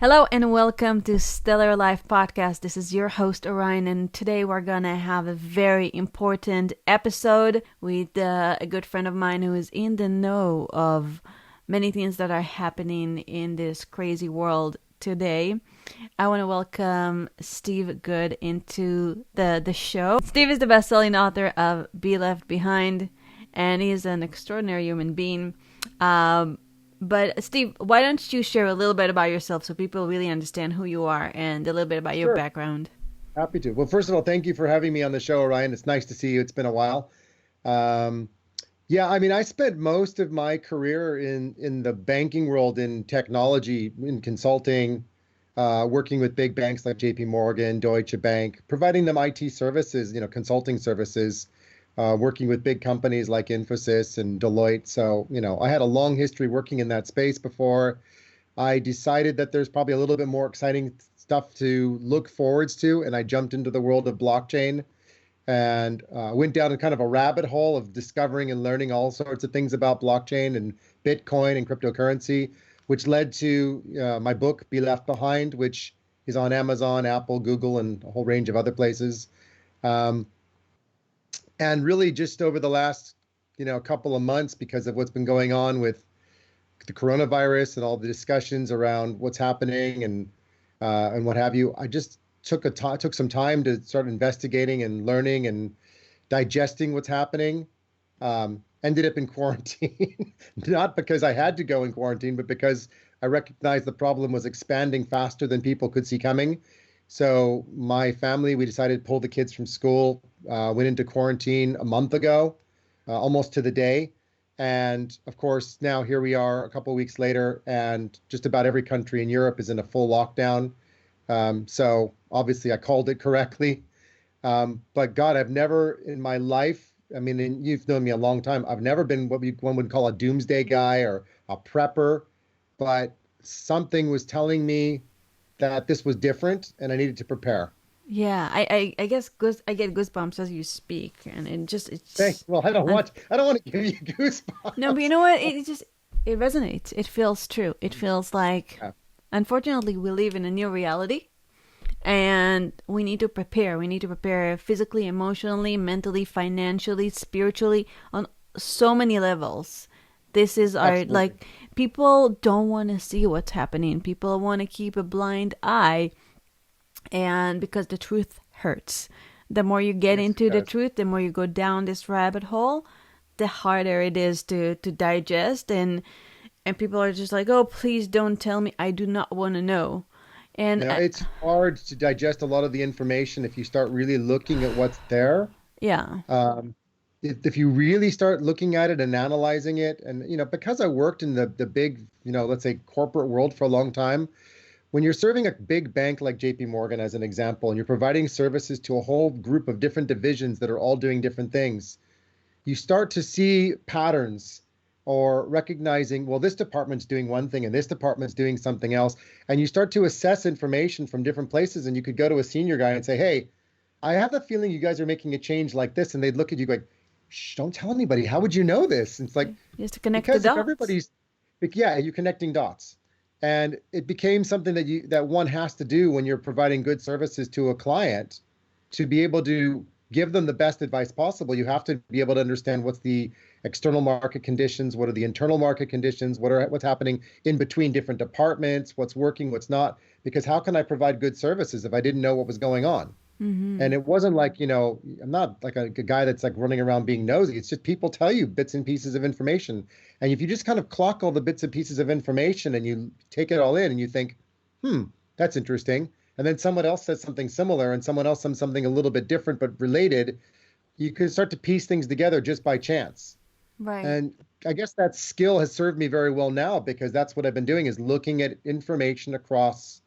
Hello and welcome to Stellar Life Podcast. This is your host Orion, and today we're gonna have a very important episode with a good friend of mine who is in the know of many things that are happening in this crazy world today. I want to welcome Steve Good into the show. Steve is the best-selling author of Be Left Behind, and he's an extraordinary human being. But Steve, why don't you share a little bit about yourself so people really understand who you are and a little bit about your Sure, background? happy to. Well, first of all, thank you for having me on the show, Orion. It's nice to see you. It's been a while. Um, yeah, I mean, I spent most of my career in the banking world, in technology, in consulting, working with big banks like JP Morgan, Deutsche Bank, providing them IT services, consulting services, working with big companies like Infosys and Deloitte. So, I had a long history working in that space before I decided that there's probably a little bit more exciting stuff to look forwards to, and I jumped into the world of blockchain and went down in kind of a rabbit hole of discovering and learning all sorts of things about blockchain and Bitcoin and cryptocurrency, which led to my book, Be Left Behind, which is on Amazon, Apple, Google, and a whole range of other places. Um, and really, just over the last, couple of months, because of what's been going on with the coronavirus and all the discussions around what's happening and what have you, I just took some time to start investigating and learning and digesting what's happening. Ended up in quarantine, not because I had to go in quarantine, but because I recognized the problem was expanding faster than people could see coming. So my family, we decided to pull the kids from school, went into quarantine a month ago, almost to the day. And of course, now here we are a couple of weeks later, and just about every country in Europe is in a full lockdown. So obviously, I called it correctly. But God, I've never in my life, I mean, and you've known me a long time, I've never been what one would call a doomsday guy or a prepper, but something was telling me that this was different and I needed to prepare. Yeah, I guess I get goosebumps as you speak, and Hey, well, and I don't want to give you no, but you goosebumps. know what? It resonates. It feels true. It feels like, Yeah, unfortunately, we live in a new reality, and we need to prepare. We need to prepare physically, emotionally, mentally, financially, spiritually, on so many levels. This is our, absolutely. like, people don't want to see what's happening. People want to keep a blind eye, and because the truth hurts. The more you get Yes, it into the does. truth, the more you go down this rabbit hole, the harder it is to digest, and people are just like, "Oh, please don't tell me. I do not want to know." And No, it's hard to digest a lot of the information if you start really looking at what's there. yeah. Um, if you really start looking at it and analyzing it, and because I worked in the big, let's say corporate world for a long time, when you're serving a big bank like JP Morgan as an example, and you're providing services to a whole group of different divisions that are all doing different things, you start to see patterns or recognizing, well, this department's doing one thing and this department's doing something else. And you start to assess information from different places. And you could go to a senior guy and say, hey, I have the feeling you guys are making a change like this. And they'd look at you like, shh, don't tell anybody. How would you know this? And it's like, Just to connect the because if dots. everybody's, like, yeah, you're connecting dots. And it became something that one has to do when you're providing good services to a client to be able to give them the best advice possible. You have to be able to understand what's the external market conditions, what are the internal market conditions, what's happening in between different departments, what's working, what's not. Because how can I provide good services if I didn't know what was going on? Mm-hmm. And it wasn't like, I'm not like a guy that's like running around being nosy. It's just people tell you bits and pieces of information. And if you just kind of clock all the bits and pieces of information and you take it all in and you think, hmm, that's interesting. And then someone else says something similar and someone else says something a little bit different but related, you can start to piece things together just by chance. Right. And I guess that skill has served me very well now because that's what I've been doing is looking at information across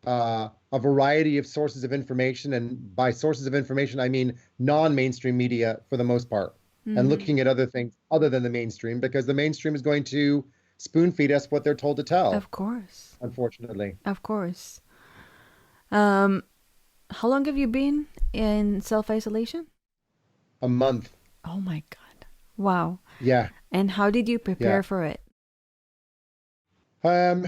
a variety of sources of information. And by sources of information, I mean non-mainstream media for the most part, and Mm-hmm. looking at other things other than the mainstream, because the mainstream is going to spoon feed us what they're told to tell, Of course. unfortunately. Of course. Um, how long have you been in self isolation? A month. Oh my God. Wow. Yeah. And how did you prepare Yeah. for it? Um,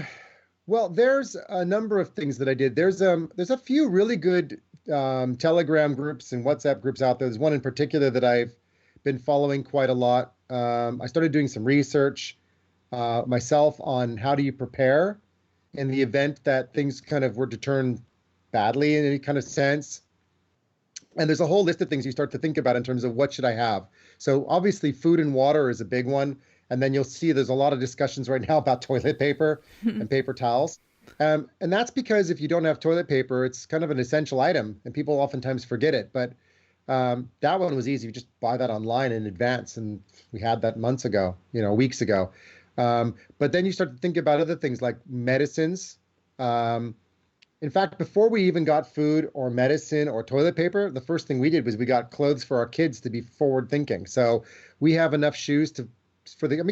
Well, there's a number of things that I did. There's a few really good Telegram groups and WhatsApp groups out there. There's one in particular that I've been following quite a lot. I started doing some research myself on how do you prepare in the event that things kind of were to turn badly in any kind of sense. And there's a whole list of things you start to think about in terms of what should I have. So obviously food and water is a big one. And then you'll see there's a lot of discussions right now about toilet paper and paper towels. And that's because if you don't have toilet paper, it's kind of an essential item and people oftentimes forget it. But that one was easy. You just buy that online in advance. And we had that months ago, weeks ago. But then you start to think about other things like medicines. In fact, before we even got food or medicine or toilet paper, the first thing we did was we got clothes for our kids to be forward thinking. So we have enough shoes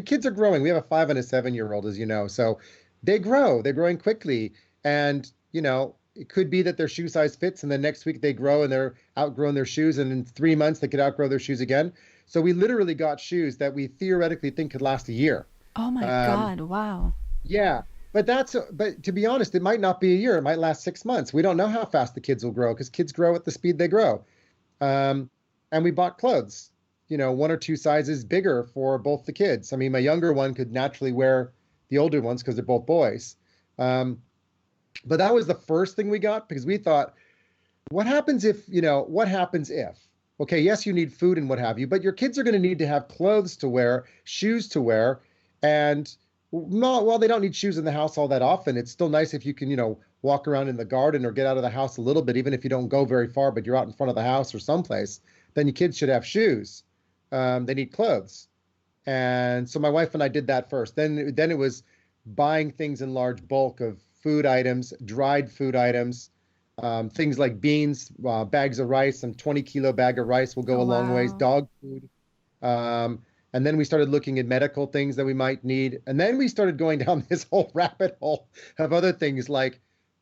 kids are growing. We have a 5 and a 7-year-old, as you know. So they're growing quickly. And, it could be that their shoe size fits and then next week they grow and they're outgrown their shoes. And in 3 months, they could outgrow their shoes again. So we literally got shoes that we theoretically think could last a year. Oh my God, wow. Yeah. But to be honest, it might not be a year. It might last 6 months. We don't know how fast the kids will grow because kids grow at the speed they grow. And we bought clothes, 1 or 2 sizes bigger for both the kids. I mean, my younger one could naturally wear the older ones because they're both boys. But that was the first thing we got because we thought, what happens if, okay, yes, you need food and what have you, but your kids are going to need to have clothes to wear, shoes to wear, and well, they don't need shoes in the house all that often. It's still nice if you can, walk around in the garden or get out of the house a little bit, even if you don't go very far, but you're out in front of the house or someplace, then your kids should have shoes. They need clothes. And so my wife and I did that first. Then it was buying things in large bulk of food items, dried food items, things like beans, bags of rice, some 20-kilo bag of rice will go a long ways, dog food. And then we started looking at medical things that we might need. And then we started going down this whole rabbit hole of other things like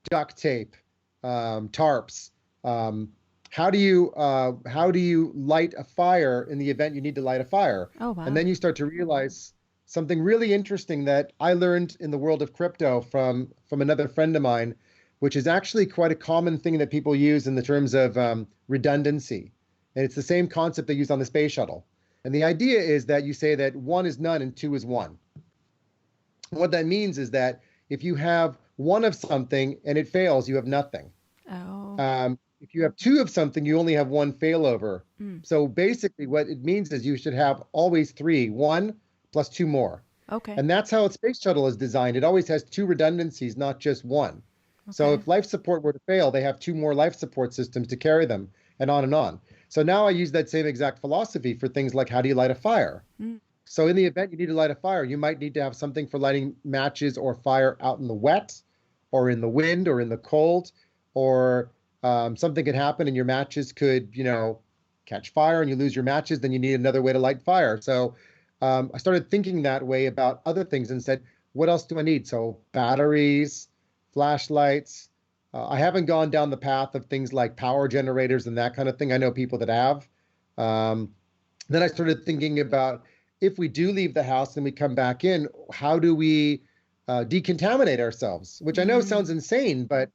duct tape, tarps. How do you light a fire in the event you need to light a fire? Oh, wow. And then you start to realize something really interesting that I learned in the world of crypto from another friend of mine, which is actually quite a common thing that people use in the terms of redundancy. And it's the same concept they use on the space shuttle. And the idea is that you say that 1 is none and 2 is 1. What that means is that if you have 1 of something and it fails, you have nothing. Oh. If you have 2 of something, you only have 1 failover. So basically what it means is you should have always 3, 1 plus 2 more. Okay. And that's how a space shuttle is designed. It always has 2 redundancies, not just 1. Okay. So if life support were to fail, they have 2 more life support systems to carry them and on and on. So now I use that same exact philosophy for things like how do you light a fire? So in the event you need to light a fire, you might need to have something for lighting matches or fire out in the wet or in the wind or in the cold, or something could happen and your matches could, catch fire and you lose your matches, then you need another way to light fire. So I started thinking that way about other things and said, what else do I need? So batteries, flashlights. I haven't gone down the path of things like power generators and that kind of thing. I know people that have. Then I started thinking about if we do leave the house and we come back in, how do we decontaminate ourselves? Which I know sounds insane, but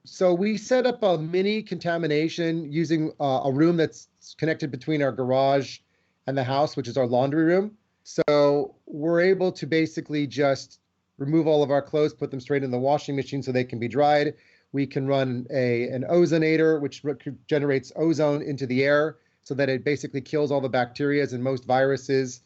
so we set up a mini contamination using a room that's connected between our garage and the house, which is our laundry room. So we're able to basically just remove all of our clothes, put them straight in the washing machine so they can be dried. We can run an ozonator, which generates ozone into the air so that it basically kills all the bacteria and most viruses.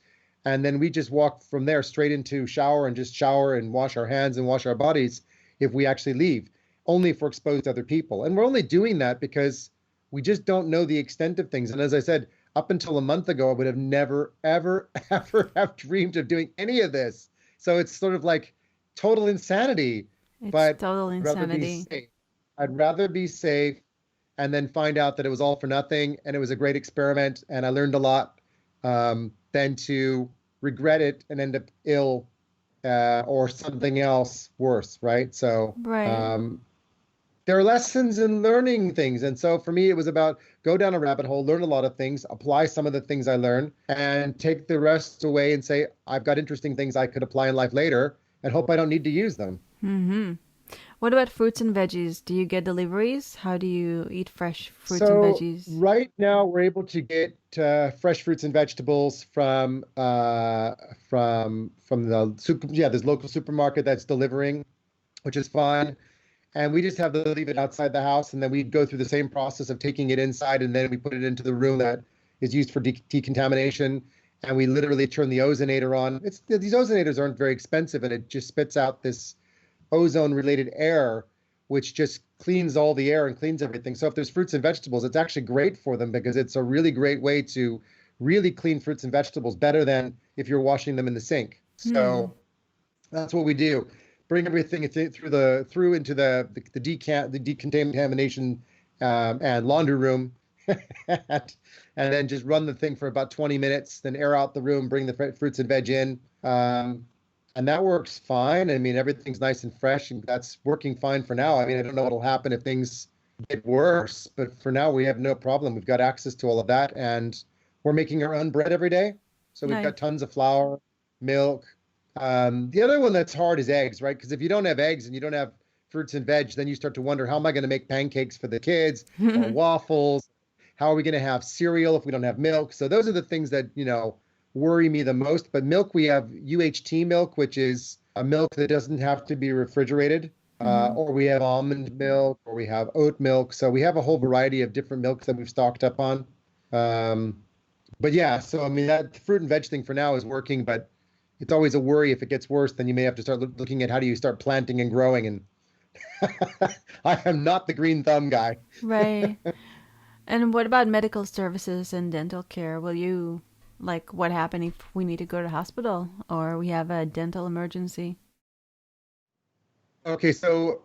And then we just walk from there straight into shower and just shower and wash our hands and wash our bodies if we actually leave, only if we're exposed to other people. And we're only doing that because we just don't know the extent of things. And as I said, up until a month ago, I would have never, ever, ever have dreamed of doing any of this. So it's sort of like total insanity. It's total insanity. I'd rather be safe and then find out that it was all for nothing and it was a great experiment and I learned a lot than to regret it and end up ill or something else worse, right? So there are lessons in learning things. And so for me, it was about go down a rabbit hole, learn a lot of things, apply some of the things I learned, and take the rest away and say, I've got interesting things I could apply in life later and hope I don't need to use them. What about fruits and veggies? Do you get deliveries? How do you eat fresh fruits and So veggies? right now we're able to get fresh fruits and vegetables from the super, yeah, there's local supermarket that's delivering, which is fine. And we just have to leave it outside the house, and then we go through the same process of taking it inside, and then we put it into the room that is used for decontamination, and we literally turn the ozonator on. These ozonators aren't very expensive, and it just spits out this ozone-related air, which just cleans all the air and cleans everything. So if there's fruits and vegetables, it's actually great for them because it's a really great way to really clean fruits and vegetables better than if you're washing them in the sink. Hmm. So that's what we do. Bring everything through into the decontamination and laundry room, and then just run the thing for about 20 minutes. Then air out the room, bring the fruits and veg in, and that works fine. I mean, everything's nice and fresh, and that's working fine for now. I mean, I don't know what'll happen if things get worse, but for now we have no problem. We've got access to all of that, and we're making our own bread every day. So we've Nice. got tons of flour, milk. The other one that's hard is eggs, right? Because if you don't have eggs and you don't have fruits and veg, then you start to wonder, how am I going to make pancakes for the kids or waffles? How are we going to have cereal if we don't have milk? So those are the things that, worry me the most. But milk, we have UHT milk, which is a milk that doesn't have to be refrigerated. Hmm. Or we have almond milk, or we have oat milk. So we have a whole variety of different milks that we've stocked up on. Um, but yeah, so I mean, that fruit and veg thing for now is working, but it's always a worry. If it gets worse, then you may have to start looking at how do you start planting and growing. And I am not the green thumb guy. Right. And what about medical services and dental care? Will you, like, what happen if we need to go to the hospital or we have a dental emergency? Okay, so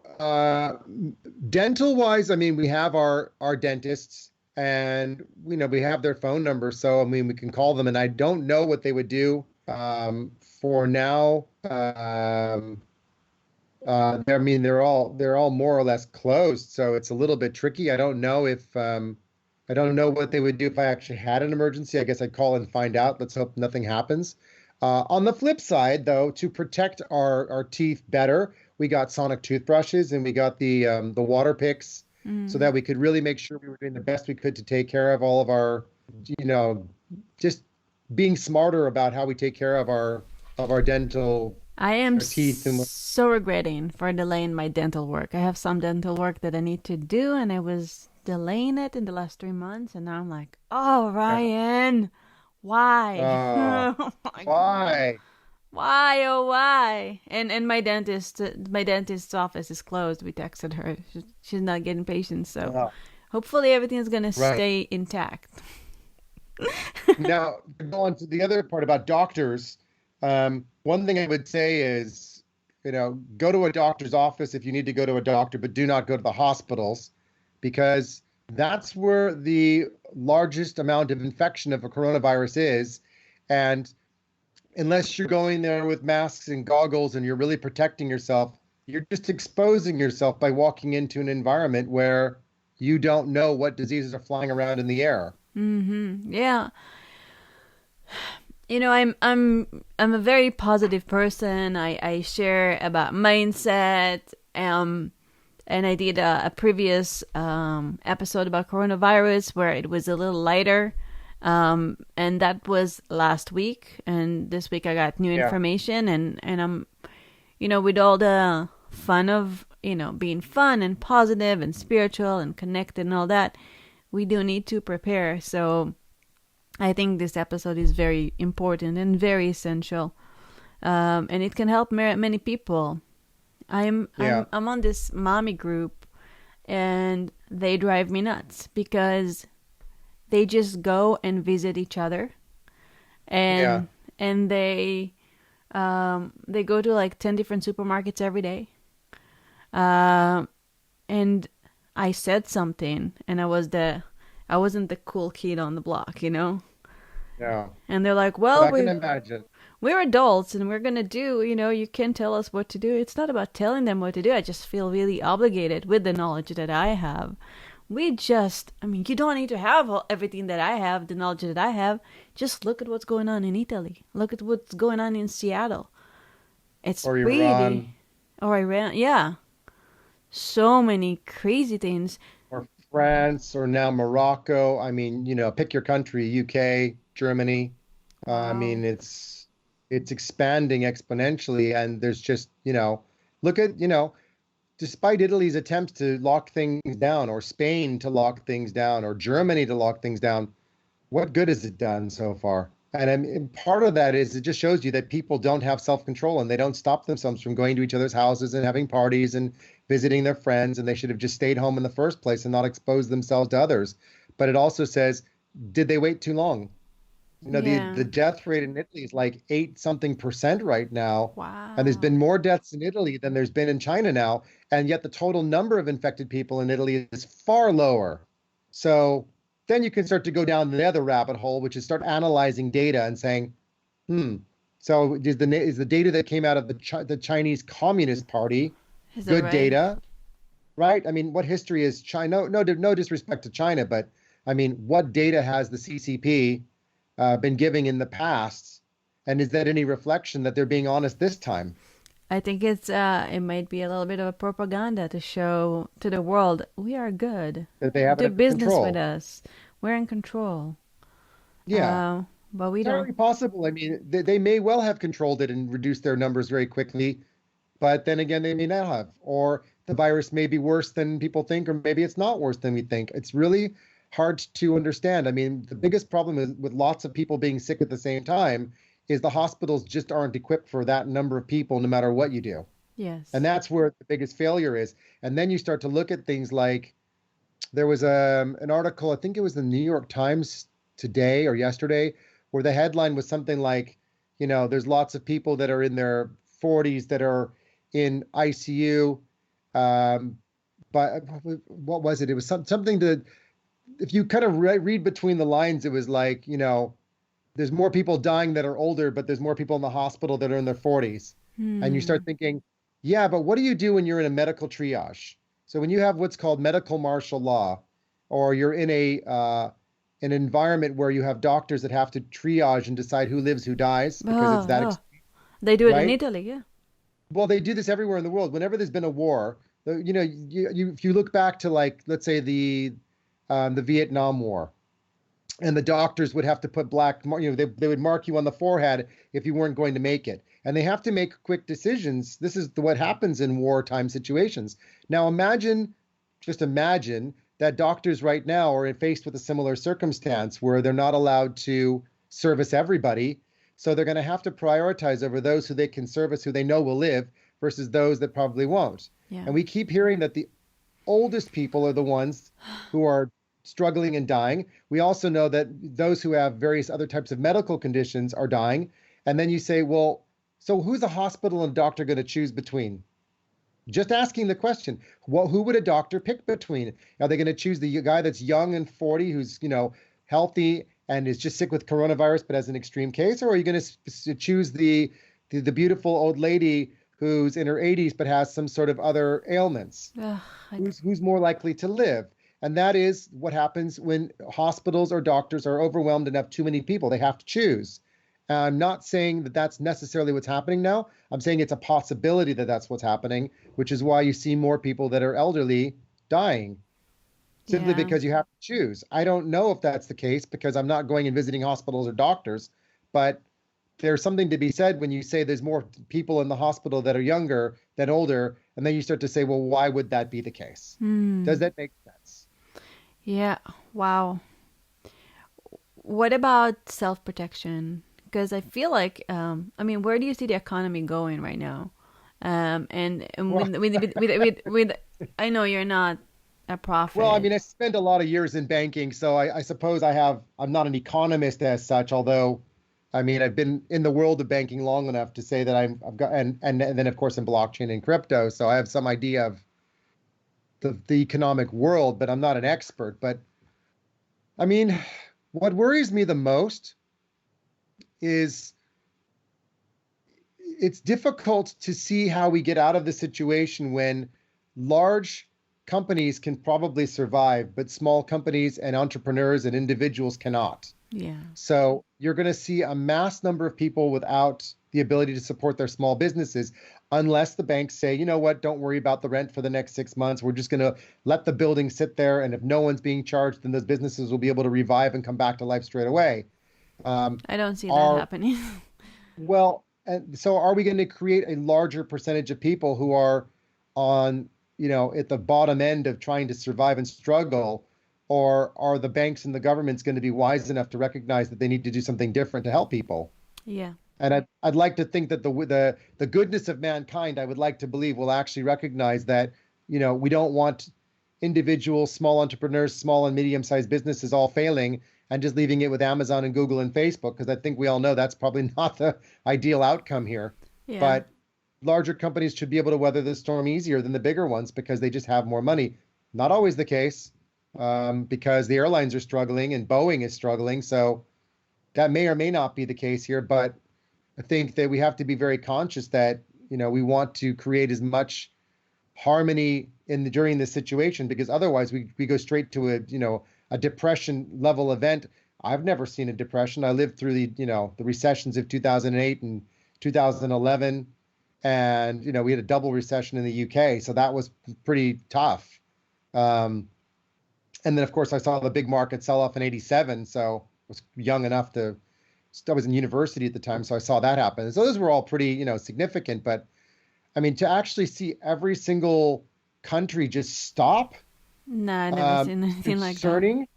dental wise, I mean, we have our dentists, and we have their phone number, so I mean, we can call them, and I don't know what they would do for now. I mean, they're all more or less closed, so it's a little bit tricky. I don't know what they would do if I actually had an emergency. I guess I'd call and find out. Let's hope nothing happens. On the flip side, though, to protect our teeth better, we got sonic toothbrushes, and we got the water picks, so Mm. that we could really make sure we were doing the best we could to take care of all of our, you know, just being smarter about how we take care of our dental, I am our teeth, and so regretting for delaying my dental work. I have some dental work that I need to do, and I was delaying it in the last 3 months, and now I'm like, oh, yeah. Ryan, why? Oh my God. Why? Why, oh why? And my dentist's office is closed. We texted her. She's not getting patients, so Uh, hopefully everything is gonna right. stay intact. Now, to go on to the other part about doctors, one thing I would say is, go to a doctor's office if you need to go to a doctor, but do not go to the hospitals, because that's where the largest amount of infection of a coronavirus is. And unless you're going there with masks and goggles and you're really protecting yourself, you're just exposing yourself by walking into an environment where you don't know what diseases are flying around in the air. Mm-hmm. Yeah. I'm a very positive person. I share about mindset. And I did a previous episode about coronavirus where it was a little lighter. And that was last week. And this week I got new Yeah. information, and I'm, with all the fun of, being fun and positive and spiritual and connected and all that, we do need to prepare. So I think this episode is very important and very essential. And it can help many people. I'm Yeah. I'm I'm on this mommy group, and they drive me nuts because they just go and visit each other, Yeah. and they go to like 10 different supermarkets every day. And I said something, and I wasn't the cool kid on the block. Yeah. And they're like, But "Well, I can imagine. we're adults and we're gonna do, you can't tell us what to do." It's not about telling them what to do. I just feel really obligated with the knowledge that I have. You don't need to have everything that I have, the knowledge that I have. Just look at what's going on in Italy. Look at what's going on in Seattle. It's Or really, Iran. or Iran, yeah. so many crazy things. or France, or now Morocco. I mean, pick your country, UK, Germany. I Wow. mean, it's expanding exponentially, and there's just, look at, despite Italy's attempts to lock things down, or Spain to lock things down, or Germany to lock things down, what good has it done so far? And I mean, part of that is it just shows you that people don't have self-control, and they don't stop themselves from going to each other's houses and having parties and visiting their friends, and they should have just stayed home in the first place and not exposed themselves to others. But it also says, did they wait too long? The Yeah. death rate in Italy is like 8 something% right now. And there's been Wow. more deaths in Italy than there's been in China now. And yet the total number of infected people in Italy is far lower. So then you can start to go down the other rabbit hole, which is start analyzing data and saying, hmm, so is the data that came out of the Chinese Communist Party Is that good right? data, right? I mean, what history is China? No disrespect to China, but I mean, what data has the CCP been giving in the past? And is that any reflection that they're being honest this time? I think it might be a little bit of a propaganda to show to the world we are good. That they have it Do under business with control? us. We're in control. Yeah, But we don't. entirely possible. I mean, they may well have controlled it and reduced their numbers very quickly, but then again, they may not have. Or the virus may be worse than people think, or maybe it's not worse than we think. It's really hard to understand. I mean, the biggest problem is with lots of people being sick at the same time is the hospitals just aren't equipped for that number of people, no matter what you do. And Yes. that's where the biggest failure is. And then you start to look at things like there was an article, I think it was the New York Times today or yesterday, where the headline was something like, there's lots of people that are in their 40s that are in ICU. Um, but what was it? It was something to, if you kind of read between the lines, it was like, there's more people dying that are older, but there's more people in the hospital that are in their 40s. And you start Hmm. thinking, yeah, but what do you do when you're in a medical triage? So when you have what's called medical martial law, or you're in an environment where you have doctors that have to triage and decide who lives, who dies, because it's Oh, that, oh. They do it in right? Italy, yeah. Well, they do this everywhere in the world. Whenever there's been a war, if you look back to, like, let's say the Vietnam War, and the doctors would have to put they would mark you on the forehead if you weren't going to make it, and they have to make quick decisions. This is what happens in wartime situations. Now just imagine that doctors right now are faced with a similar circumstance where they're not allowed to service everybody, so they're going to have to prioritize over those who they can service, who they know will live, versus those that probably won't. Yeah. And we keep hearing that the oldest people are the ones who are struggling and dying. We also know that those who have various other types of medical conditions are dying. And then you say, well, so who's a hospital and doctor going to choose between? Just asking the question, who would a doctor pick between? Are they going to choose the guy that's young and 40, who's, healthy and is just sick with coronavirus but has an extreme case? Or are you going to choose the beautiful old lady who's in her 80s but has some sort of other ailments? Ugh, I, Who's more likely to live? And that is what happens when hospitals or doctors are overwhelmed and have too many people. They have to choose. I'm not saying that that's necessarily what's happening now. I'm saying it's a possibility that that's what's happening, which is why you see more people that are elderly dying, simply yeah. because you have to choose. I don't know if that's the case because I'm not going and visiting hospitals or doctors, but there's something to be said when you say there's more people in the hospital that are younger than older, and then you start to say, well, why would that be the case? Does Hmm. that make sense? Yeah. Wow. What about self-protection? Because I feel like, I mean, where do you see the economy going right now? And Well, I know you're not a well, I prophet. mean, I spent a lot of years in banking, so I suppose I'm not an economist as such, although, I mean, I've been in the world of banking long enough to say that I've got, and then of course in blockchain and crypto, so I have some idea of the economic world, but I'm not an expert. But I mean, what worries me the most is it's difficult to see how we get out of the situation when large companies can probably survive, but small companies and entrepreneurs and individuals cannot. Yeah. So you're going to see a mass number of people without the ability to support their small businesses unless the banks say, you know what, don't worry about the rent for the next 6 months. We're just going to let the building sit there. And if no one's being charged, then those businesses will be able to revive and come back to life straight away. I don't see that Are happening. Well, and so are we going to create a larger percentage of people who are on, at the bottom end of trying to survive and struggle, or are the banks and the governments going to be wise enough to recognize that they need to do something different to help people? Yeah. And I'd like to think that the goodness of mankind, I would like to believe, will actually recognize that, we don't want individual small entrepreneurs, small and medium-sized businesses all failing and just leaving it with Amazon and Google and Facebook, because I think we all know that's probably not the ideal outcome here. Yeah. But larger companies should be able to weather the storm easier than the bigger ones because they just have more money. Not always the case, because the airlines are struggling and Boeing is struggling. So that may or may not be the case here. But I think that we have to be very conscious that, we want to create as much harmony during this situation, because otherwise we go straight to a depression level event. I've never seen a depression. I lived through the recessions of 2008 and 2011, and we had a double recession in the UK, so that was pretty tough. And then of course I saw the big market sell off in '87, so I was young enough to. I was in university at the time, so I saw that happen. So those were all pretty, significant. But I mean, to actually see every single country just stop, No, I never seen anything like that. concerning.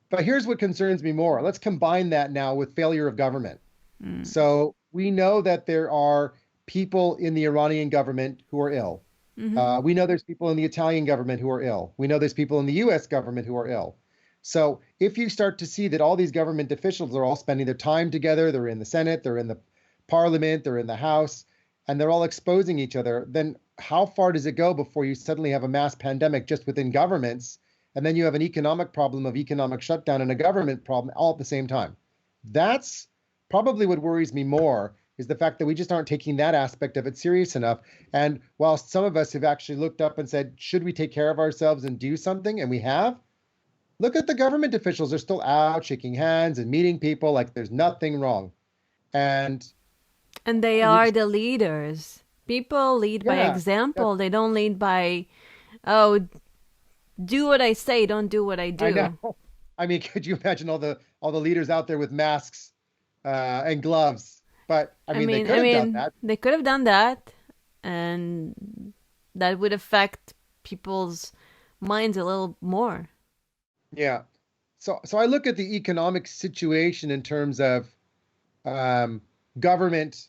But here's what concerns me more. Let's combine that now with failure of government. Mm. So we know that there are people in the Iranian government who are ill. We know there's people in the Italian government who are ill. We know there's people in the US government who are ill. So if you start to see that all these government officials are all spending their time together, they're in the Senate, they're in the Parliament, they're in the House, and they're all exposing each other, then how far does it go before you suddenly have a mass pandemic just within governments? And then you have an economic problem of economic shutdown and a government problem all at the same time. That's probably what worries me more, is the fact that we just aren't taking that aspect of it serious enough. And while some of us have actually looked up and said, should we take care of ourselves and do something? And we have. Look at the government officials. They're still out shaking hands and meeting people like there's nothing wrong. And they are the leaders. People lead by yeah, example. They don't lead by, oh, do what I say, don't do what I do. I know. I mean, could you imagine all the leaders out there with masks and gloves? But I mean, they could have done that. They could have done that, and that would affect people's minds a little more. Yeah. So I look at the economic situation in terms of government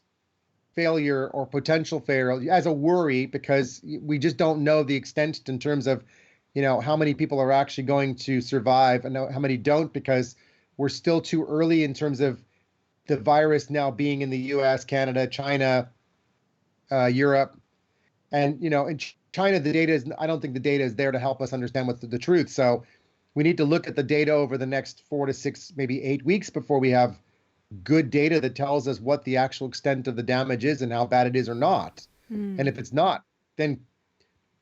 failure or potential failure as a worry, because we just don't know the extent in terms of, how many people are actually going to survive and how many don't, because we're still too early in terms of the virus now being in the US, Canada, China, Europe. And, in China, I don't think the data is there to help us understand what's the truth. So we need to look at the data over the next 4 to 6, maybe 8 weeks before we have good data that tells us what the actual extent of the damage is and how bad it is or not. And if it's not, then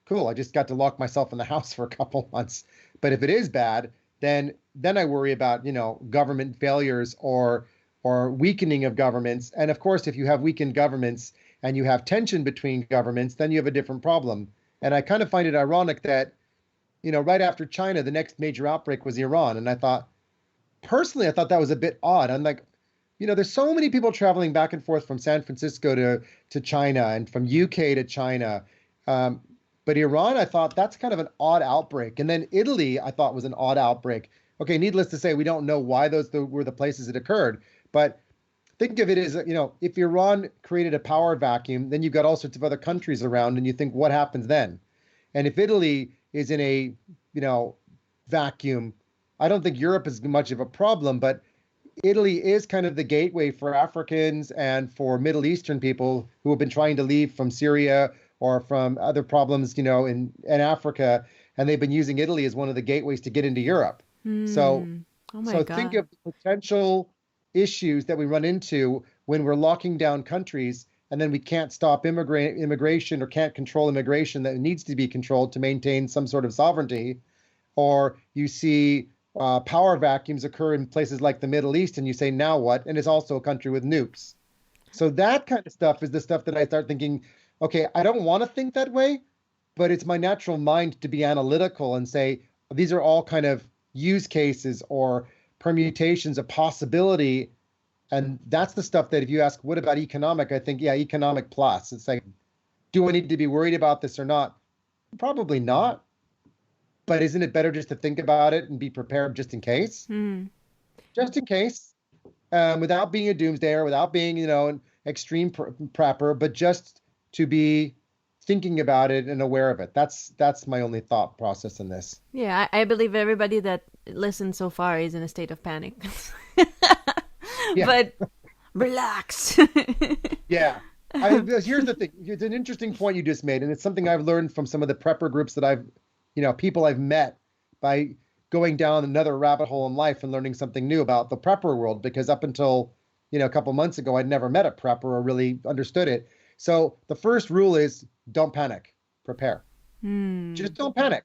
cool, I just got to lock myself in the house for a couple months. But if it is bad, then I worry about, government failures or weakening of governments. And of course, if you have weakened governments and you have tension between governments, then you have a different problem. And I kind of find it ironic that, right after China, the next major outbreak was Iran. And I thought that was a bit odd. I'm like, there's so many people traveling back and forth from San Francisco to China and from UK to China. But Iran, I thought that's kind of an odd outbreak. And then Italy, I thought was an odd outbreak. Okay, needless to say, we don't know why those were the places it occurred. But think of it as, if Iran created a power vacuum, then you've got all sorts of other countries around, and you think, what happens then? And if Italy is in a, vacuum, I don't think Europe is much of a problem, but Italy is kind of the gateway for Africans and for Middle Eastern people who have been trying to leave from Syria or from other problems, in Africa, and they've been using Italy as one of the gateways to get into Europe. So, oh my God. Think of the potential issues that we run into when we're locking down countries, and then we can't stop immigration or can't control immigration that needs to be controlled to maintain some sort of sovereignty. Or you see power vacuums occur in places like the Middle East, and you say, now what? And it's also a country with nukes. So that kind of stuff is the stuff that I start thinking, okay, I don't want to think that way, but it's my natural mind to be analytical and say, these are all kind of use cases or permutations of possibility. And that's the stuff that if you ask, what about economic? I think, yeah, economic plus. It's like, do I need to be worried about this or not? Probably not. But isn't it better just to think about it and be prepared just in case? Hmm. Just in case, without being a doomsdayer, without being, an extreme prepper, but just to be thinking about it and aware of it. That's my only thought process in this. Yeah, I believe everybody that listened so far is in a state of panic. Yeah, But relax. yeah. Here's the thing. It's an interesting point you just made, and it's something I've learned from some of the prepper groups that people I've met by going down another rabbit hole in life and learning something new about the prepper world. Because up until, a couple months ago, I'd never met a prepper or really understood it. So the first rule is don't panic, prepare. Hmm. Just don't panic.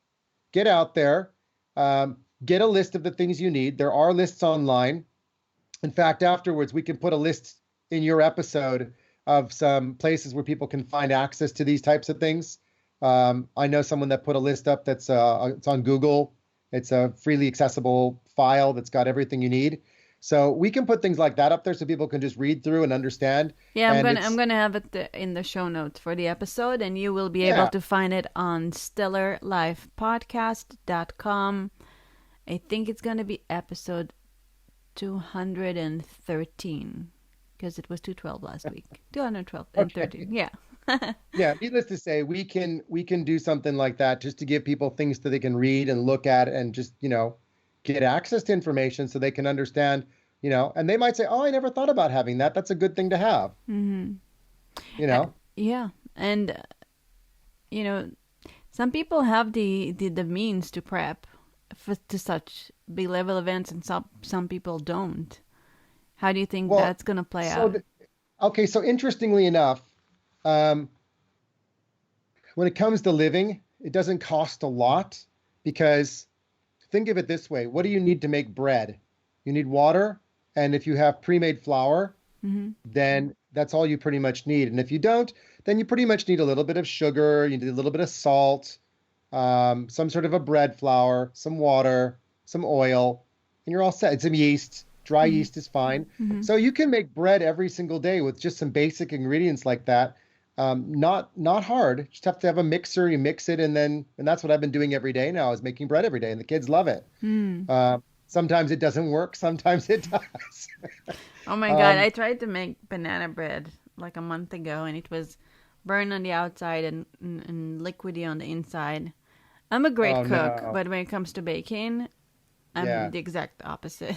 Get out there, get a list of the things you need. There are lists online. In fact, afterwards, we can put a list in your episode of some places where people can find access to these types of things. I know someone that put a list up that's it's on Google. It's a freely accessible file that's got everything you need. So we can put things like that up there so people can just read through and understand. Yeah, And I'm gonna have it in the show notes for the episode, and you will be able yeah, to find it on stellarlifepodcast.com. I think it's gonna be episode 213 because it was 212 last week. 212 and okay. 13. Yeah. Yeah, needless to say, we can do something like that just to give people things that they can read and look at and just, get access to information so they can understand, and they might say, "Oh, I never thought about having that. That's a good thing to have." Mm-hmm. You know? Yeah, and you know, some people have the means to prep to such big level events, and some people don't. How do you think Well, that's gonna play so out? okay, so interestingly enough, um, when it comes to living, it doesn't cost a lot because think of it this way. What do you need to make bread? You need water, and if you have pre-made flour, Mm-hmm. then that's all you pretty much need. And if you don't, then you pretty much need a little bit of sugar, you need a little bit of salt, some sort of a bread flour, some water, some oil, and you're all set. And some yeast. Dry Mm-hmm. yeast is fine. Mm-hmm. So you can make bread every single day with just some basic ingredients like that. Not hard. Just have to have a mixer. You mix it, and that's what I've been doing every day now is making bread every day, and the kids love it. Mm. Sometimes it doesn't work. Sometimes it does. Oh my God, Um, I tried to make banana bread like a month ago, and it was burned on the outside and liquidy on the inside. I'm a great oh cook, no. but when it comes to baking, I'm Yeah. the exact opposite.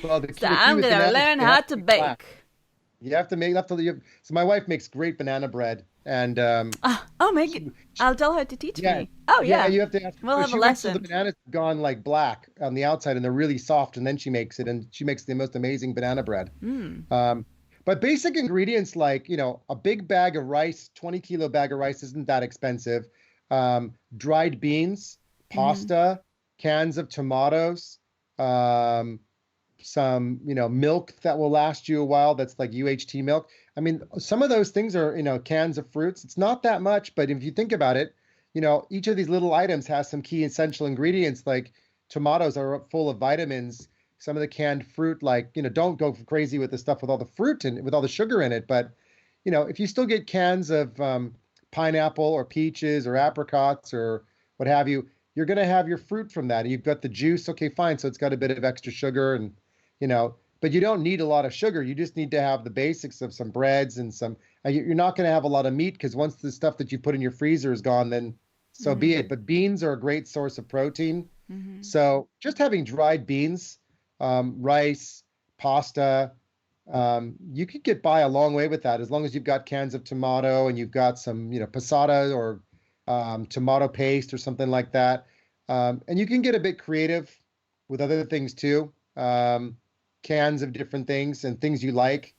Well, So the key I'm with gonna bananas, learn they how have to to be black. bake. You have to make, so my wife makes great banana bread and Ah, oh my God. she, I'll tell her to teach yeah, me. Oh yeah, yeah, you have to ask. we'll So have a she waits till the lesson. bananas have gone like black on the outside and they're really soft, and then she makes it, and she makes the most amazing banana bread. Mm. Um, but basic ingredients like, a big bag of rice, 20-kilo bag of rice isn't that expensive. Dried beans, Mm-hmm. pasta, cans of tomatoes, um, some, milk that will last you a while. That's like UHT milk. I mean, some of those things are, cans of fruits. It's not that much, but if you think about it, each of these little items has some key essential ingredients. Like tomatoes are full of vitamins. Some of the canned fruit, like, don't go crazy with the stuff with all the fruit and with all the sugar in it. But, if you still get cans of pineapple or peaches or apricots or what have you, you're going to have your fruit from that. And you've got the juice. Okay, fine. So it's got a bit of extra sugar and but you don't need a lot of sugar. You just need to have the basics of some breads and some. You're not going to have a lot of meat because once the stuff that you put in your freezer is gone, then so be Mm-hmm. it. But beans are a great source of protein. Mm-hmm. So just having dried beans, rice, pasta, you could get by a long way with that as long as you've got cans of tomato and you've got some, passata or tomato paste or something like that. And you can get a bit creative with other things too. Cans of different things and things you like.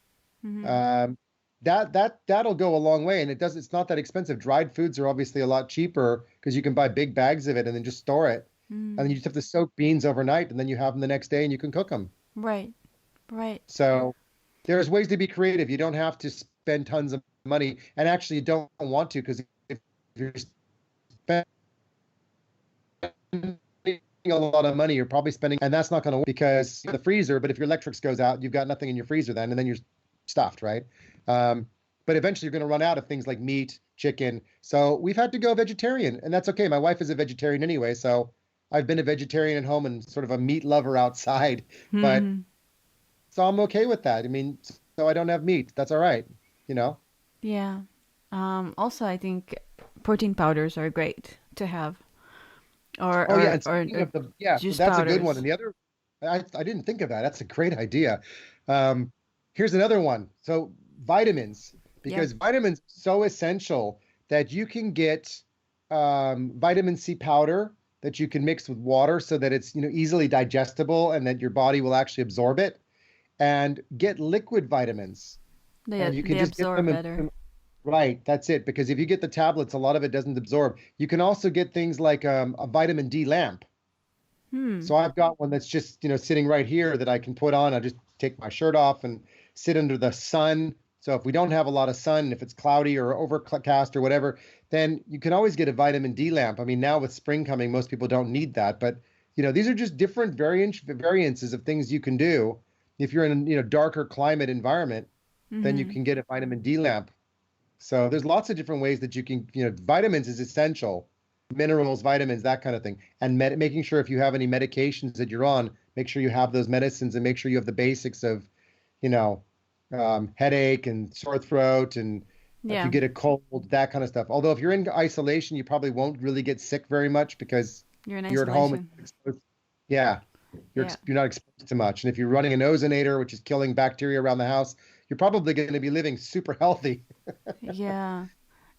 Mm-hmm. Um, that'll go a long way, and it's not that expensive. Dried foods are obviously a lot cheaper because you can buy big bags of it and then just store it, and then Mm. you just have to soak beans overnight, and then you have them the next day and you can cook them. Right. Right. So. There's ways to be creative. You don't have to spend tons of money, and actually you don't want to, because if you're spending a lot of money, you're probably spending, and that's not going to work because the freezer. But if your electrics goes out, you've got nothing in your freezer then, and then you're stuffed, right? Um, but eventually you're going to run out of things like meat, chicken. So we've had to go vegetarian, and that's okay. My wife is a vegetarian anyway, so I've been a vegetarian at home and sort of a meat lover outside. But Hmm. so I'm okay with that. I mean, so I don't have meat. That's all right, you know? Yeah. Also, I think protein powders are great to have, or Oh yeah, or and or, speaking or of the, yeah, juice that's a good one. powders. And the other, I didn't think of that. That's a great idea. Um, Here's another one. So vitamins, Yep. because vitamins are so essential that you can get vitamin C powder that you can mix with water so that it's, easily digestible and that your body will actually absorb it, and get liquid vitamins. They And you can they just get absorb them and put better. them. Right, that's it. Because if you get the tablets, a lot of it doesn't absorb. You can also get things like a vitamin D lamp. Hmm. So I've got one that's just, sitting right here that I can put on. I just take my shirt off and sit under the sun. So if we don't have a lot of sun, if it's cloudy or overcast or whatever, then you can always get a vitamin D lamp. I mean, now with spring coming, most people don't need that, but these are just different variances of things you can do. If you're in a, darker climate environment, then you Mm-hmm. can get a vitamin D lamp. So there's lots of different ways that you can, vitamins is essential, minerals, vitamins, that kind of thing. And making sure if you have any medications that you're on, make sure you have those medicines and make sure you have the basics of, you know, headache and sore throat. And if you Yeah. get a cold, that kind of stuff. Although if you're in isolation, you probably won't really get sick very much because You're in you're at home and isolation. you're exposed. Yeah, Yeah. you're not exposed to much. And if you're running an ozonator, which is killing bacteria around the house, you're probably going to be living super healthy. Yeah.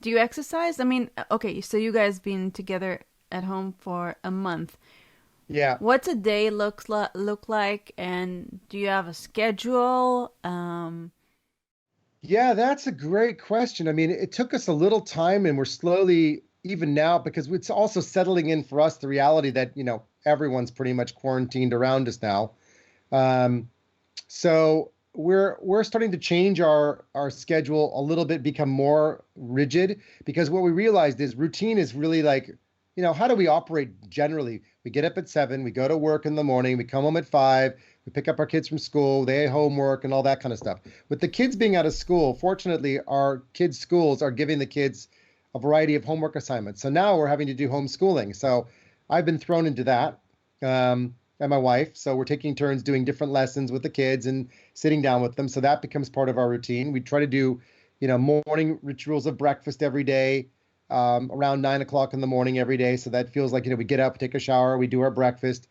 Do you exercise? I mean, okay, so you guys been together at home for a month. Yeah. What's a day look like, and do you have a schedule? Yeah, that's a great question. I mean, it took us a little time and we're slowly, even now, because it's also settling in for us, the reality that, everyone's pretty much quarantined around us now. Um, so we're starting to change our schedule a little bit, become more rigid, because what we realized is routine is really like, how do we operate generally? We get up at 7, we go to work in the morning, we come home at 5, we pick up our kids from school, they have homework and all that kind of stuff. With the kids being out of school, fortunately, our kids' schools are giving the kids a variety of homework assignments. So now we're having to do homeschooling. So I've been thrown into that. And my wife. So we're taking turns doing different lessons with the kids and sitting down with them. So that becomes part of our routine. We try to do, morning rituals of breakfast every day, around 9 o'clock in the morning every day. So that feels like, we get up, take a shower, we do our breakfast.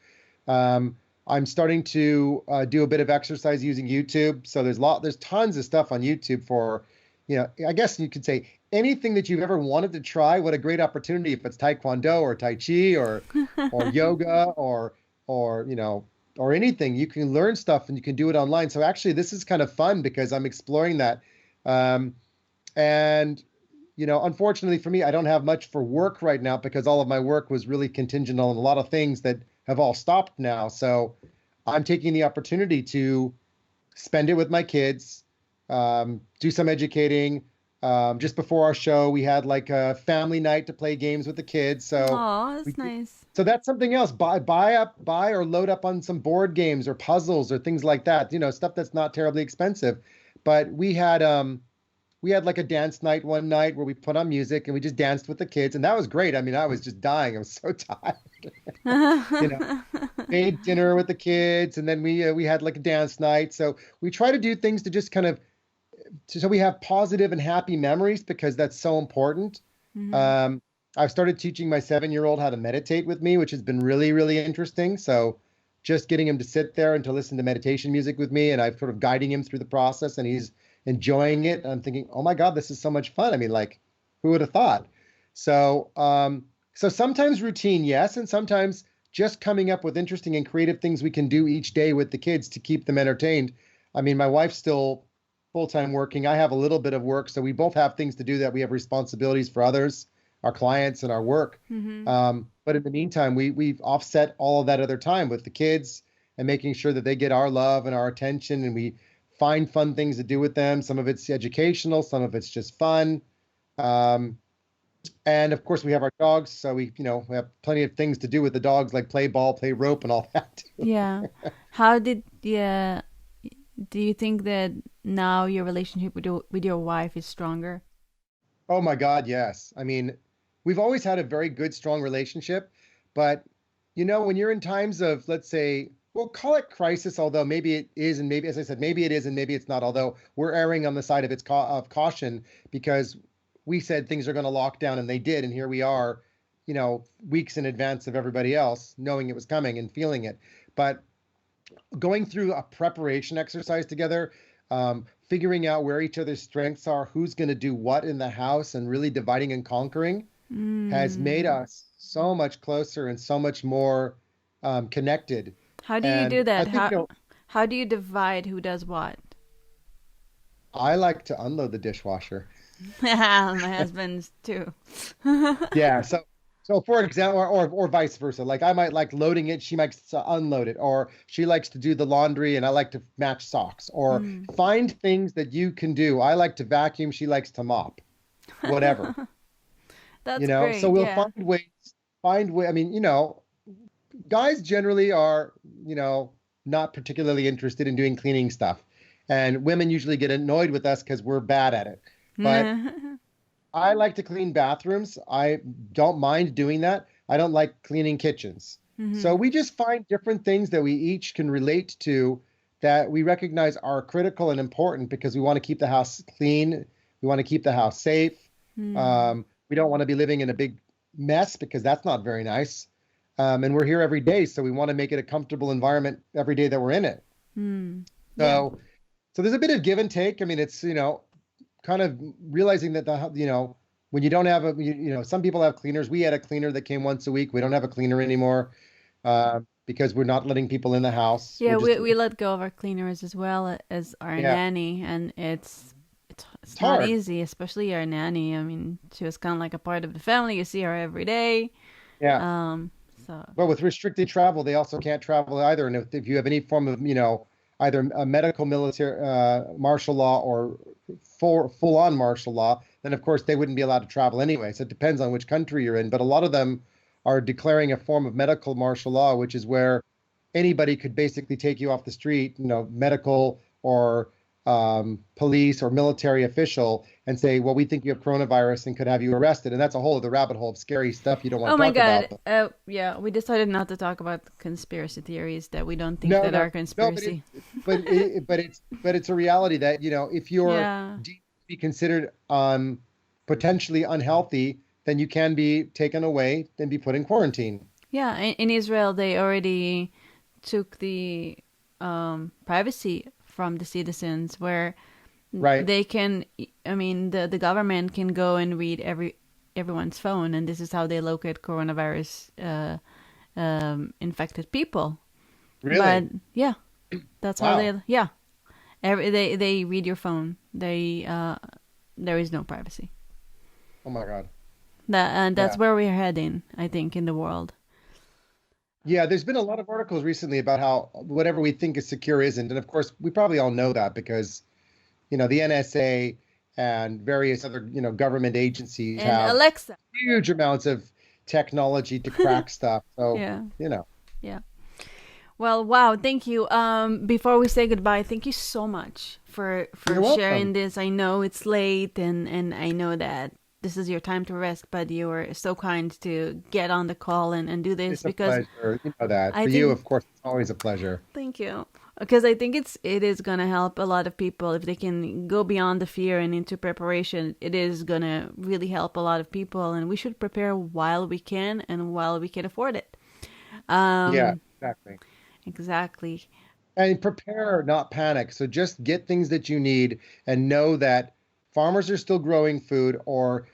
Um, I'm starting to do a bit of exercise using YouTube. So there's tons of stuff on YouTube for, I guess you could say anything that you've ever wanted to try. What a great opportunity if it's Taekwondo or Tai Chi or yoga or or anything. You can learn stuff and you can do it online. So actually, this is kind of fun because I'm exploring that. Um, and unfortunately for me, I don't have much for work right now because all of my work was really contingent on a lot of things that have all stopped now. So I'm taking the opportunity to spend it with my kids, do some educating. Just before our show, we had like a family night to play games with the kids. So Oh, we that's nice. so that's something else. Buy or load up on some board games or puzzles or things like that. Stuff that's not terribly expensive. But we had like a dance night one night where we put on music and we just danced with the kids, and that was great. I mean, I was just dying. I was so tired. You know, Made dinner with the kids, and then we had like a dance night. So we try to do things to just kind of so we have positive and happy memories because that's so important. Hmm. Um, I've started teaching my 7-year-old how to meditate with me, which has been really, really interesting. So just getting him to sit there and to listen to meditation music with me, and I've sort of guiding him through the process, and he's enjoying it. I'm thinking, oh my God, this is so much fun. I mean, like, who would have thought? So sometimes routine, yes, and sometimes just coming up with interesting and creative things we can do each day with the kids to keep them entertained. I mean, my wife's still full-time working. I have a little bit of work, so we both have things to do that we have responsibilities for others, our clients, and our work. Hmm. But in the meantime, we've offset all of that other time with the kids and making sure that they get our love and our attention, and we find fun things to do with them. Some of it's educational, some of it's just fun. Um, and of course, we have our dogs, so we have plenty of things to do with the dogs, like play ball, play rope, and all that too. Yeah. How did yeah? Do you think that now your relationship with your wife is stronger? Oh my God, yes. I mean, we've always had a very good, strong relationship, but when you're in times of, let's say, we'll call it crisis, although maybe it is, and maybe, as I said, maybe it is, and maybe it's not. Although we're erring on the side of of caution because we said things are going to lock down, and they did, and here we are, weeks in advance of everybody else, knowing it was coming and feeling it. But going through a preparation exercise together, figuring out where each other's strengths are, who's going to do what in the house, and really dividing and conquering has made Mm. us so much closer and so much more connected. How do you do And I that? think, How do you divide who does what? I like to unload the dishwasher. My husband's too. Yeah. So for example, or vice versa. Like I might like loading it, she likes to unload it, or she likes to do the laundry and I like to match socks, or Mm. find things that you can do. I like to vacuum, she likes to mop, whatever. That's So great. we'll Yeah. find way. I mean, guys generally are, not particularly interested in doing cleaning stuff. And women usually get annoyed with us because we're bad at it. But I like to clean bathrooms. I don't mind doing that. I don't like cleaning kitchens. So Hmm. we just find different things that we each can relate to that we recognize are critical and important because we want to keep the house clean. We want to keep the house safe. Hmm. We don't want to be living in a big mess because that's not very nice. And we're here every day, so we want to make it a comfortable environment every day that we're in it. Hmm. Yeah. So, so there's a bit of give and take. I mean, it's, kind of realizing that when you don't have some people have cleaners. We had a cleaner that came once a week. We don't have a cleaner anymore because we're not letting people in the house. We're Yeah, just, we let go of our cleaners as well as our yeah, nanny, and it's it's not hard. easy, especially our nanny. I mean, she was kind of like a part of the family. You see her every day. Yeah. Um, so Well, with restricted travel, they also can't travel either. And if you have any form of, either a medical, military, martial law, or full on martial law, then of course they wouldn't be allowed to travel anyway. So it depends on which country you're in. But a lot of them are declaring a form of medical martial law, which is where anybody could basically take you off the street, medical or police or military official, and say, well, we think you have coronavirus and could have you arrested. And that's a whole other rabbit hole of scary stuff you don't want oh to my talk God. about. But Yeah, we decided not to talk about conspiracy theories that we don't think no, that no, are no, but conspiracy. it's a reality that, if you're Yeah. deemed to be considered potentially unhealthy, then you can be taken away and be put in quarantine. Yeah, in Israel, they already took the privacy from the citizens, where Right. they can. I mean, the government can go and read everyone's phone, and this is how they locate coronavirus infected people. But Really? yeah, that's how Wow. they. Yeah, they read your phone. There is no privacy. Oh my God. And Yeah. that's where we're heading, I think, in the world. Yeah, there's been a lot of articles recently about how whatever we think is secure isn't. And of course, we probably all know that because, the NSA and various other, government agencies And have Alexa. huge amounts of technology to crack stuff. So, Yeah, you know, yeah. Well, wow, thank you. Before we say goodbye, thank you so much you're for sharing welcome. this. I know it's late, and I know that this is your time to rest, but you were so kind to get on the call and do this It's a because pleasure. You know that. I For you, think of course, it's always a pleasure. thank you. Because I think it is gonna help a lot of people if they can go beyond the fear and into preparation. It is gonna really help a lot of people, and we should prepare while we can and while we can afford it. Yeah, Um, exactly. exactly. And prepare, not panic. So just get things that you need and know that farmers are still growing food or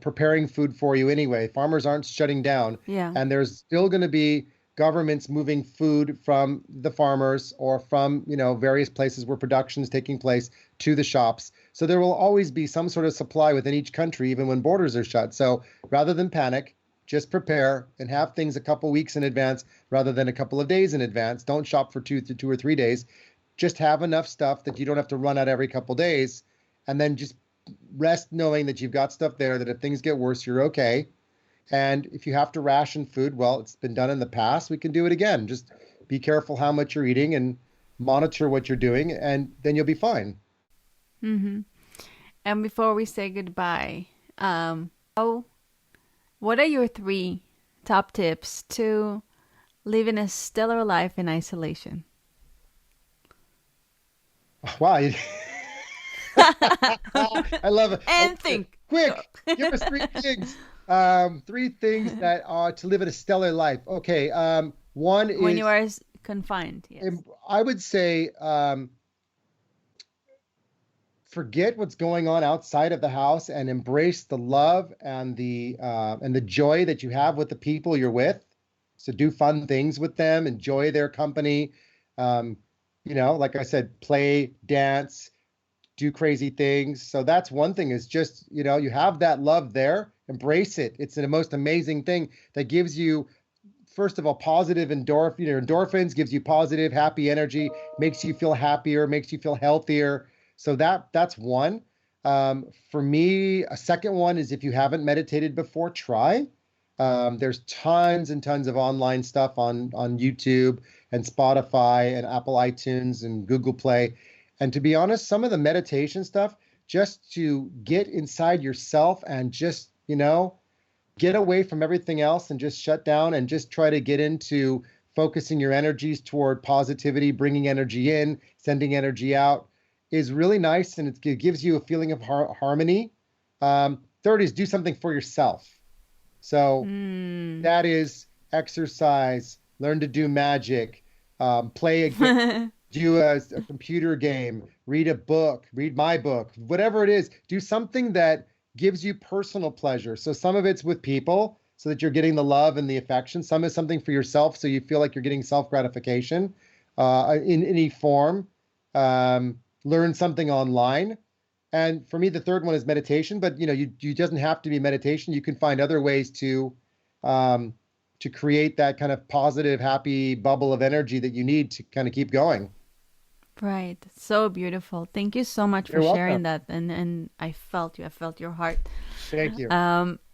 preparing food for you anyway. Farmers aren't shutting down, Yeah. and there's still going to be governments moving food from the farmers or from, various places where production is taking place to the shops. So there will always be some sort of supply within each country, even when borders are shut. So rather than panic, just prepare and have things a couple weeks in advance rather than a couple of days in advance. Don't shop for 2 or 3 days. just have enough stuff that you don't have to run out every couple days, and then just rest knowing that you've got stuff there that if things get worse, you're okay. And if you have to ration food, well, it's been done in the past. We can do it again. Just be careful how much you're eating and monitor what you're doing, and then you'll be fine. Mm-hmm. And before we say goodbye, what are your 3 top tips to living a stellar life in isolation? Wow. I love it. And think. Quick, give us 3 things. 3 things that are to live in a stellar life. Okay. One is when you are confined. Yes. I would say forget what's going on outside of the house and embrace the love and the joy that you have with the people you're with. So do fun things with them, enjoy their company. Like I said, play, dance, do crazy things. So that's one thing, is just, you have that love there, embrace it. It's the most amazing thing that gives you, first of all, positive endorphins, gives you positive, happy energy, makes you feel happier, makes you feel healthier. So that's one. For me, a second one is, if you haven't meditated before, try. There's tons and tons of online stuff on YouTube and Spotify and Apple iTunes and Google Play. And to be honest, some of the meditation stuff, just to get inside yourself and just, get away from everything else and just shut down and just try to get into focusing your energies toward positivity, bringing energy in, sending energy out, is really nice. And it gives you a feeling of harmony. Third is do something for yourself. So that is exercise, learn to do magic, play a game, do a computer game, read a book, read my book, whatever it is, do something that gives you personal pleasure. So some of it's with people so that you're getting the love and the affection. Some is something for yourself so you feel like you're getting self-gratification in any form. Learn something online. And for me, the third one is meditation, but you doesn't have to be meditation. You can find other ways to create that kind of positive, happy bubble of energy that you need to kind of keep going. Right. So beautiful. Thank you so much for You're sharing welcome. that. And I felt your heart. Thank you.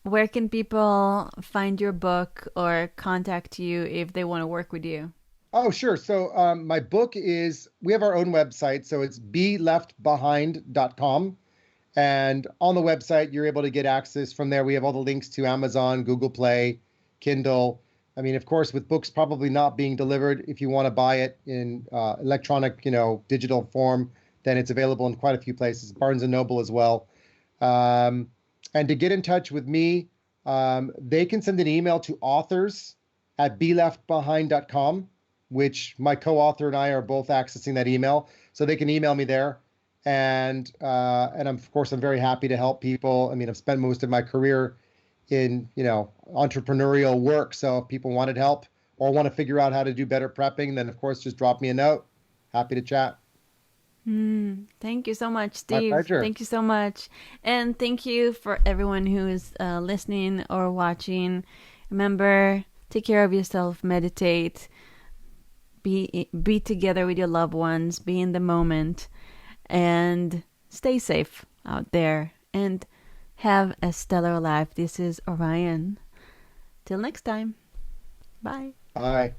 Where can people find your book or contact you if they want to work with you? Oh, sure. So my book we have our own website. So it's beleftbehind.com. And on the website, you're able to get access from there. We have all the links to Amazon, Google Play, Kindle. I mean, of course, with books probably not being delivered, if you want to buy it in electronic, digital form, then it's available in quite a few places, Barnes and Noble as well. And to get in touch with me, they can send an email to authors@beleftbehind.com, which my co-author and I are both accessing that email. So they can email me there. And I'm very happy to help people. I mean, I've spent most of my career in, entrepreneurial work. So if people wanted help or want to figure out how to do better prepping, then of course, just drop me a note. Happy to chat. Thank you so much, My Steve. pleasure. Thank you so much. And thank you for everyone who is listening or watching. Remember, take care of yourself, meditate, be together with your loved ones, be in the moment, and stay safe out there. And have a stellar life. This is Orion. Till next time. Bye. Bye.